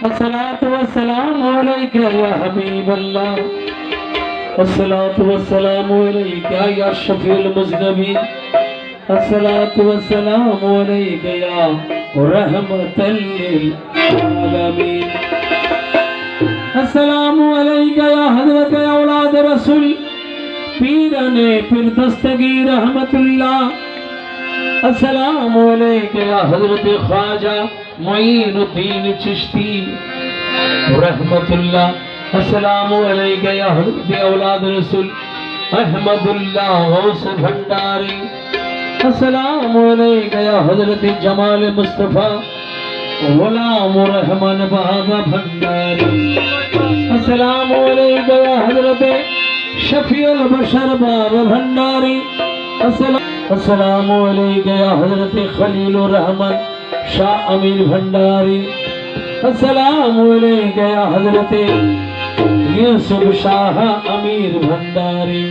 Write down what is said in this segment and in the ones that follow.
अस्सलातु वस्सलामु अलैका या हबीबल्लाह, अस्सलातु वस्सलामु अलैका या शफीउल मुज़नबीन, अस्सलातु वस्सलामु अलैका या रहमतल लिल आलमीन, अस्सलामु अलैका या हज़रत औलाद रसूल पीरने पीर दस्तगीर रहमतुल्लाह, अस्सलामु अलैका या हज़रत ख्वाजा मुईनुद्दीन चिश्ती रहमतुल्लाह, अस्सलामु अलैका या हज़रत औलाद रसूल अहमदुल्लाह गौस भंडारी, अस्सलामु अलैका या हज़रत जमाल मुस्तफ़ा गुलाम रहमान बाबा भंडारी, अस्सलामु अलैका या हज़रत शफीउल बशर बाबा भंडारी, अस्सलामु अलैका या हज़रत खलीलुर रहमान शाह अमीर भंडारी, अस्सलामु अलैका या हज़रत यूसुफ शाह अमीर भंडारी,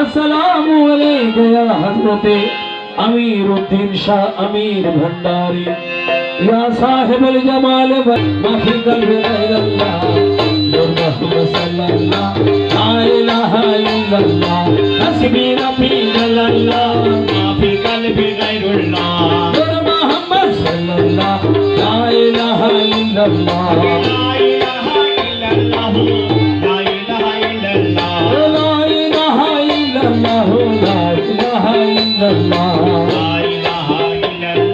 अस्सलामु अलैका या हज़रत अमीरुद्दीन शाह अमीर भंडारी, या साहिबुल जमाल माफी कल्बि गैरल्लाह मुहम्मद सल्लल्लाह ला इलाहा इल्लल्लाह हस्बी रब्बी जल्लल्लाह माफी कल्बि गैरुल्लाह मुहम्मद सल्लल्लाह ला इलाहा इल्लल्लाह ला इलाहा इल्लल्लाह ला इलाहा इल्लल्लाह ला इलाहा इल्लल्लाह ला इलाहा इल्लल्लाह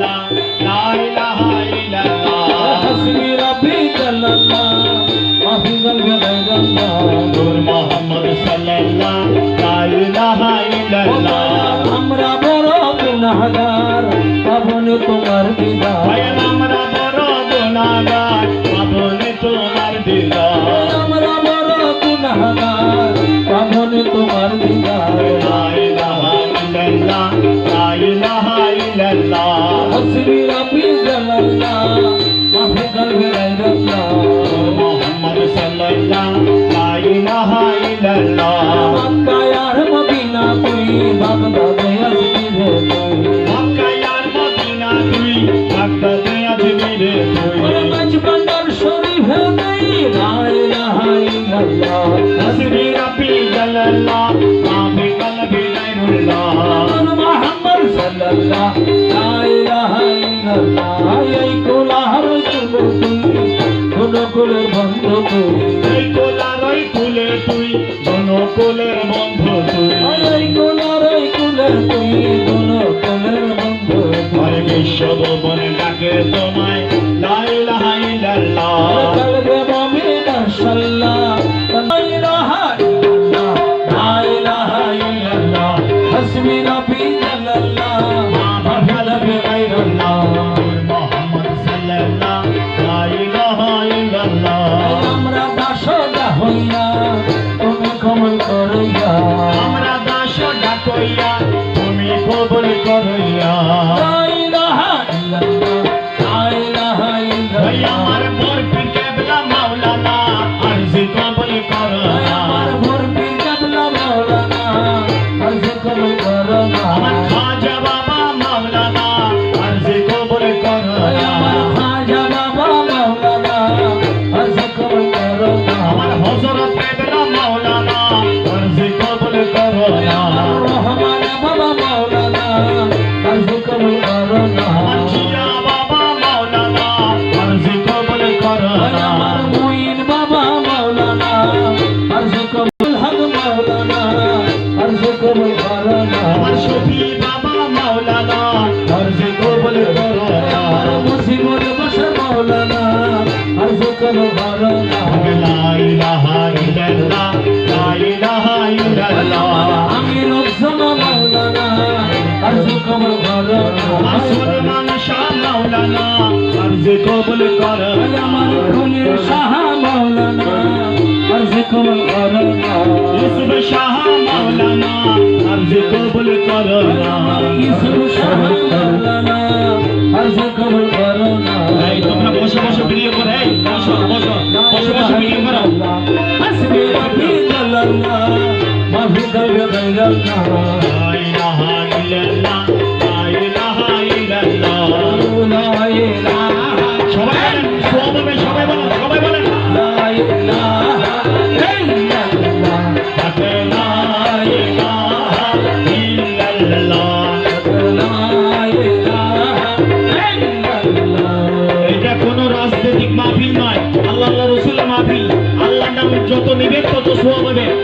मोहम्मद सल्लल्लाह ला इलाहा इल्लल्लाह हमरा बड़ गुनाहगार पाबने तुम्हार दीदार हमरा बड़ गुनाहगार पाबने तुम्हार दीदार हमरा बड़ गुनाहगार पाबने तुम्हार दीदार ला इलाहा इल्लल्लाह ला इलाहा इल्लल्लाह हस्बी रब्बी जल्लल्लाह माफी कल्बि गैरल्लाह मोहम्मद सल्लल्लाह ला इलाहा इल्लल्लाह मक्का यार मदीना कोई बगदाद अजमीर कोई मक्का यार मदीना कोई बगदाद अजमीर कोई बचपन शरीफ गई ला इलाहा इल्लल्लाह हस्बी रब्बी जल्लल्लाह माफी कल्बि गैरुल्लाह मोहम्मद सल्लल्लाह ला इलाहा इल्लल्लाह এই কোলার জনকুলের বন্ধু তুই এই কোলার কুলে তুই জনকুলের বন্ধু তুই এই কোলার কুলে তুই জনকুলের বন্ধু তুই বিশ্ব ভবনে ডাকে তোমায় লা ইলাহা ইল্লাল্লাহ কলবে মুমিন সাল্লাল্লাহ লা ইলাহা ইল্লাল্লাহ লা ইলাহা ইল্লাল্লাহ হাসবি রব্বি জাল্লাল্লাহ মা ফালাবি গায়রুল্লাহ মুহাম্মদ সাল্লাল্লাহ লা ইলাহা ইল্লাল্লাহ আমরা দাসদা হইয়া তুমি কবুল করিয়া আমরা দাসদা কইয়া তুমি কবুল করিয়া লা ইলাহা ইল্লাল্লাহ লা ইলাহা ইল্লাল্লাহ আমার বরপীর কেবলা মাওলানা আরজি কবুল করো আমার বরপীর কেবলা মাওলানা আরজি কবুল করো আমার খাজা বাবা মাওলানা আরজি কবুল করো আমার খাজা বাবা মাওলানা আরজি কবুল করো আমার হযরত কেবলা মাওলানা আরজি কবুল করো আমার রহমান বাবা মাওলানা আরজি কবুল করো আমার জিয়া বাবা মাওলানা আরজি কবুল করো আমার মুইন বাবা মাওলানা আরজি কবুল হক মাওলানা আরজি কবুল করো আমার শফি বাবা মাওলানা আরজি কবুল করো আমার মুসিবত বশর মাওলানা আরজি কবুল করো লা ইলাহা ইল্লাল্লাহ লা ইলাহা ইল্লাল্লাহ আমির উজ্জামা মাওলানা আরজি কবুল করো সুলেমান শাহ মাওলানা আরজি কবুল করো আমার খুলির শাহ মাওলানা আরজি কবুল করো ইউসুফ শাহ মাওলানা আরজি কবুল করো ইউসুফ শাহ মাওলানা আরজি কবুল করো এই তোমরা বসে বসে ভিডিও করো এই বসে বসে ভিডিও করো হাসবি রব্বি জাল্লাল্লাহ মাফি কল্বি গায়রল্লাহ লা ইলাহা ইল্লাল্লাহ লা ইলাহা ইল্লাল্লাহ লা ইলাহা সবাই যত নিবে তত সোয়াব হবে